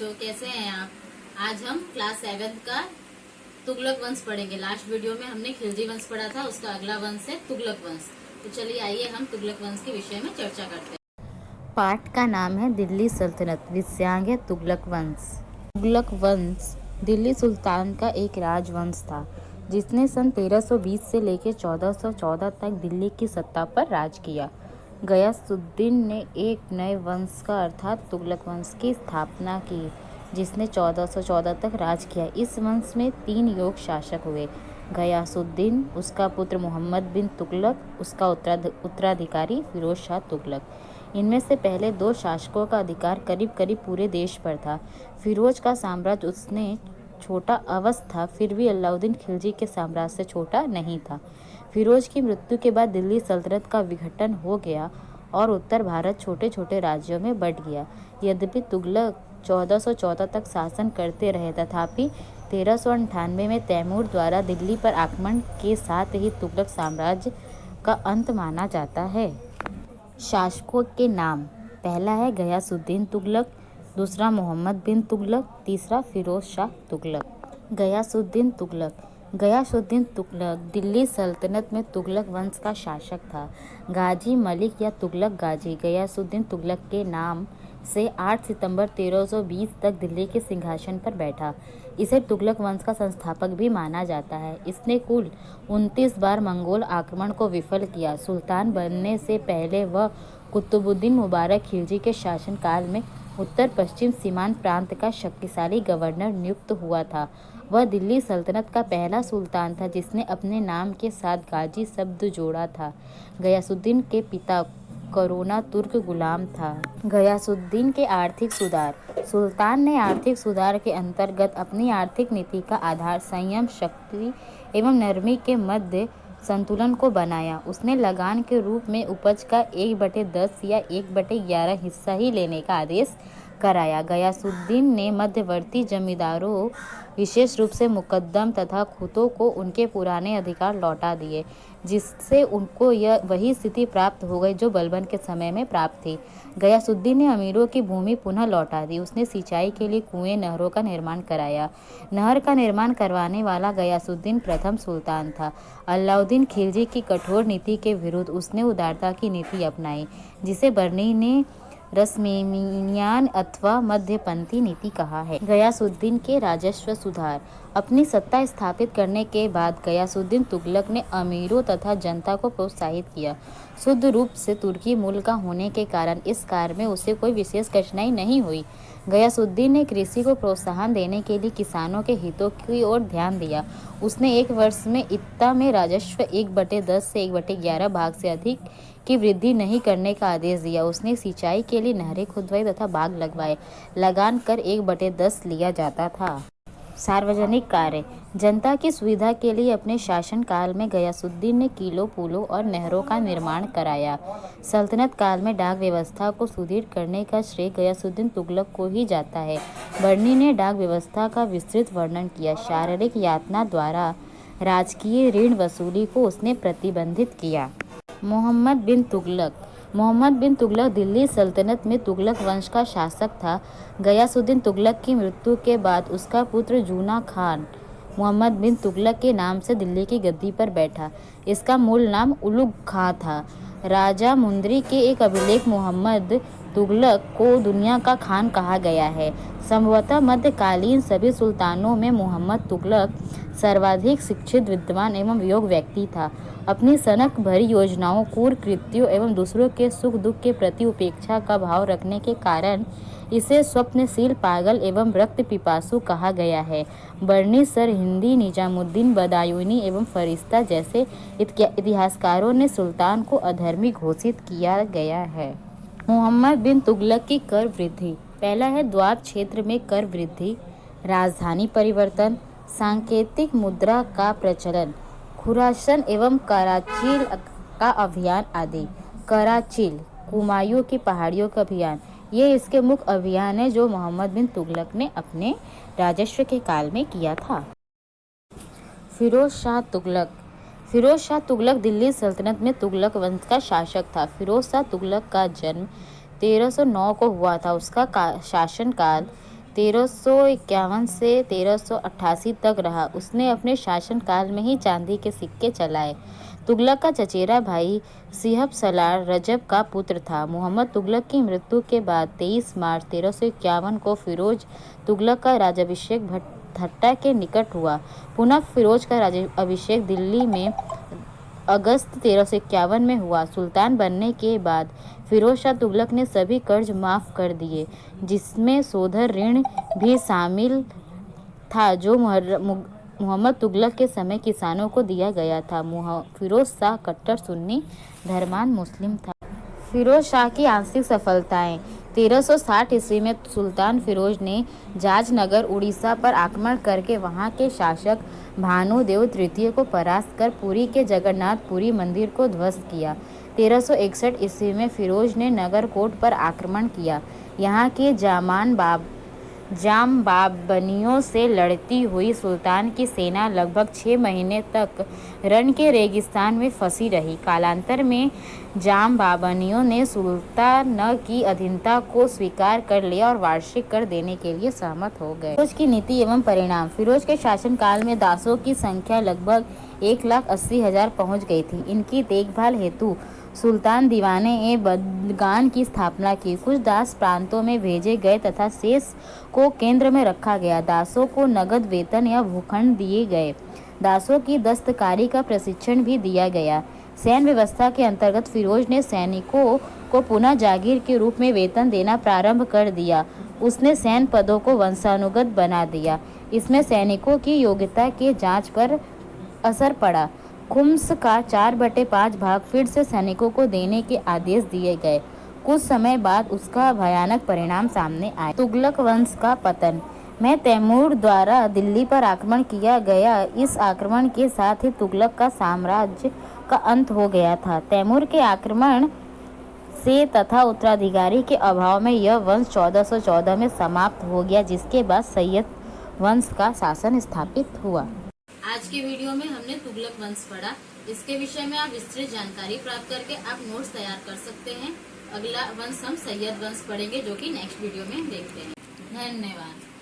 बच्चों, कैसे हैं आप। आज हम क्लास 7 का तुगलक वंश पढ़ेंगे। लास्ट वीडियो में हमने खिलजी वंश पढ़ा था, उसका अगला वंश है तुगलक वंश। तो चलिए आइए हम तुगलक वंश के विषय में चर्चा करते हैं। पाठ का नाम है दिल्ली सल्तनत, विषयांग है तुगलक वंश। तुगलक वंश दिल्ली सुल्तान का एक राजवंश था जिसने सन 1320 से लेकर 1414 तक दिल्ली की सत्ता पर राज किया। गयासुद्दीन ने एक नए वंश का अर्थात तुगलक वंश की स्थापना की जिसने 1414 तक राज किया। इस वंश में 3 योग शासक हुए, गयासुद्दीन, उसका पुत्र मोहम्मद बिन तुगलक, उसका उत्तराधिकारी फिरोज शाह तुगलक। इनमें से पहले 2 शासकों का अधिकार करीब करीब पूरे देश पर था। फिरोज का साम्राज्य उसने छोटा अवश्य था, फिर भी अलाउद्दीन खिलजी के साम्राज्य से छोटा नहीं था। फिरोज की मृत्यु के बाद दिल्ली सल्तनत का विघटन हो गया और उत्तर भारत छोटे छोटे राज्यों में बंट गया। यद्यपि तुगलक 1414 तक शासन करते रहे, तथापि 1398 में तैमूर द्वारा दिल्ली पर आक्रमण के साथ ही तुगलक साम्राज्य का अंत माना जाता है। शासकों के नाम: पहला है गयासुद्दीन तुगलक, दूसरा मोहम्मद बिन तुगलक, तीसरा फिरोज शाह तुगलक। गयासुद्दीन तुगलक गयासुद्दीन तुगलक दिल्ली सल्तनत में तुगलक वंश का शासक था। गाजी मलिक या तुगलक गाजी गयासुद्दीन तुगलक के नाम से 8 सितंबर 1320 तक दिल्ली के सिंहासन पर बैठा। इसे तुगलक वंश का संस्थापक भी माना जाता है। इसने कुल 29 बार मंगोल आक्रमण को विफल किया। सुल्तान बनने से पहले वह कुतुबुद्दीन मुबारक खिलजी के शासनकाल में उत्तर पश्चिम सीमांत प्रांत का शक्तिशाली गवर्नर नियुक्त हुआ था। वह दिल्ली सल्तनत का पहला सुल्तान था जिसने अपने नाम के साथ गाजी शब्द जोड़ा था। गयासुद्दीन के पिता करोना तुर्क गुलाम था। गयासुद्दीन के आर्थिक सुधार: सुल्तान ने आर्थिक सुधार के अंतर्गत अपनी आर्थिक नीति का आधार संयम, शक्ति एवं नरमी के मध्य संतुलन को बनाया। उसने लगान के रूप में उपज का 1/10 या 1/11 हिस्सा ही लेने का आदेश कराया। गयासुद्दीन ने मध्यवर्ती जमींदारों, विशेष रूप से मुकद्दम तथा खुतों को उनके पुराने अधिकार लौटा दिए, जिससे उनको वही स्थिति प्राप्त हो गई जो बलबन के समय में प्राप्त थी। गयासुद्दीन ने अमीरों की भूमि पुनः लौटा दी। उसने सिंचाई के लिए कुएं, नहरों का निर्माण कराया। नहर का निर्माण करवाने वाला गयासुद्दीन प्रथम सुल्तान था। अलाउद्दीन खिलजी की कठोर नीति के विरुद्ध उसने उदारता की नीति अपनाई, जिसे बर्नी ने रसमेनियान अथवा मध्यपंथी नीति कहा है। गयासुद्दीन के राजस्व सुधार: अपनी सत्ता स्थापित करने के बाद गयासुद्दीन तुगलक ने अमीरों तथा जनता को प्रोत्साहित किया। शुद्ध रूप से तुर्की मूल का होने के कारण इस कार्य में उसे कोई विशेष कठिनाई नहीं हुई। गयासुद्दीन ने कृषि को प्रोत्साहन देने के लिए किसानों के हितों की ओर ध्यान दिया। उसने एक वर्ष में इत्ता में राजस्व 1/10 से 1/11 भाग से अधिक की वृद्धि नहीं करने का आदेश दिया। उसने सिंचाई के लिए नहरें खुदवाई तथा बाग लगवाए। लगान कर 1/10 लिया जाता था। सार्वजनिक कार्य: जनता की सुविधा के लिए अपने शासनकाल में गयासुद्दीन ने किलों, पुलों और नहरों का निर्माण कराया। सल्तनत काल में डाक व्यवस्था को सुदृढ़ करने का श्रेय गयासुद्दीन तुगलक को ही जाता है। बर्नी ने डाक व्यवस्था का विस्तृत वर्णन किया। शारीरिक यातना द्वारा राजकीय ऋण वसूली को उसने प्रतिबंधित किया। मोहम्मद बिन तुगलक दिल्ली सल्तनत में तुगलक वंश का शासक था। गयासुद्दीन तुगलक की मृत्यु के बाद उसका पुत्र जूना खान मोहम्मद बिन तुगलक के नाम से दिल्ली की गद्दी पर बैठा। इसका मूल नाम उलुग खां था। राजा मुंदरी के एक अभिलेख मोहम्मद तुगलक को दुनिया का खान कहा गया है। संभवतः मध्यकालीन सभी सुल्तानों में मोहम्मद तुगलक सर्वाधिक शिक्षित, विद्वान एवं योग्य व्यक्ति था। अपनी सनक भरी योजनाओं, क्रूर कृत्यों एवं दूसरों के सुख दुख के प्रति उपेक्षा का भाव रखने के कारण इसे स्वप्नशील, पागल एवं रक्त पिपासु कहा गया है। बर्नी सर हिंदी, निजामुद्दीन बदायूनी एवं फरिश्ता जैसे इतिहासकारों ने सुल्तान को अधर्मी घोषित किया गया है। मोहम्मद बिन तुगलक की कर वृद्धि: पहला है द्वाब क्षेत्र में कर वृद्धि, राजधानी परिवर्तन, सांकेतिक मुद्रा का प्रचलन, खुरासन एवं कराचील का अभियान आदि। कराचील, कुमायूं की पहाड़ियों का अभियान, ये इसके मुख्य अभियान है जो मोहम्मद बिन तुगलक ने अपने राजस्व के काल में किया था। फिरोज शाह तुगलक दिल्ली सल्तनत में तुगलक वंश का शासक था। फिरोज शाह तुगलक का जन्म 1309 को हुआ था। उसका शासनकाल 1351 से 1388 तक रहा। उसने अपने शासनकाल में ही चांदी के सिक्के चलाए। तुगलक का चचेरा भाई सिहब सलार रजब का पुत्र था। मोहम्मद तुगलक की मृत्यु के बाद 23 मार्च 1351 को फिरोज तुगलक का राज्याभिषेक भट्टा के निकट हुआ। पुनः फिरोज का राज्याभिषेक दिल्ली में अगस्त 1351 में हुआ। सुल्तान बनने के बाद फिरोज शाह तुगलक ने सभी कर्ज माफ कर दिए, जिसमें शोधन ऋण भी शामिल था जो मोहम्मद तुगलक के समय किसानों को दिया गया था। फिरोज शाह कट्टर सुन्नी धर्मान मुस्लिम था। फिरोज शाह की आंशिक सफलताएं। 1360 ईस्वी में सुल्तान फिरोज ने जाजनगर उड़ीसा पर आक्रमण करके वहां के शासक भानुदेव तृतीय को परास्त कर पुरी के जगन्नाथपुरी मंदिर को ध्वस्त किया। 1361 ईस्वी में फिरोज ने नगरकोट पर आक्रमण किया। यहाँ के जामबाबनियों से लड़ती हुई सुल्तान की सेना लगभग 6 महीने तक रन के रेगिस्तान में फंसी रही। कालांतर में जामबाबनियों ने सुल्तान की अधीनता को स्वीकार कर लिया और वार्षिक कर देने के लिए सहमत हो गए। फिरोज की नीति एवं परिणाम। फिरोज के शासनकाल में दासों की संख्या लगभग 1,80,000 पहुंच गई थी। इनकी देखभाल हेतु सुल्तान दीवाने ए बदगान की स्थापना की। कुछ दास प्रांतों में भेजे गए तथा शेष को केंद्र में रखा गया। दासों को नगद वेतन या भूखंड दिए गए। दासों की दस्तकारी का प्रशिक्षण भी दिया गया। सैन्य व्यवस्था के अंतर्गत फिरोज ने सैनिकों को पुनः जागीर के रूप में वेतन देना प्रारंभ कर दिया। उसने सैन्य पदों को वंशानुगत बना दिया। इसमें सैनिकों की योग्यता के जांच पर असर पड़ा। खुम्स का 4/5 भाग फिर से सैनिकों को देने के आदेश दिए गए। कुछ समय बाद उसका भयानक परिणाम सामने आया। तुगलक वंश का पतन में तैमूर द्वारा दिल्ली पर आक्रमण किया गया। इस आक्रमण के साथ ही तुगलक का साम्राज्य का अंत हो गया था। तैमूर के आक्रमण से तथा उत्तराधिकारी के अभाव में यह वंश 1414 में समाप्त हो गया, जिसके बाद सैयद वंश का शासन स्थापित हुआ। आज के वीडियो में हमने तुगलक वंश पढ़ा। इसके विषय में आप विस्तृत जानकारी प्राप्त करके आप नोट्स तैयार कर सकते हैं। अगला वंश हम सैयद वंश पढ़ेंगे, जो कि नेक्स्ट वीडियो में देखते हैं। धन्यवाद।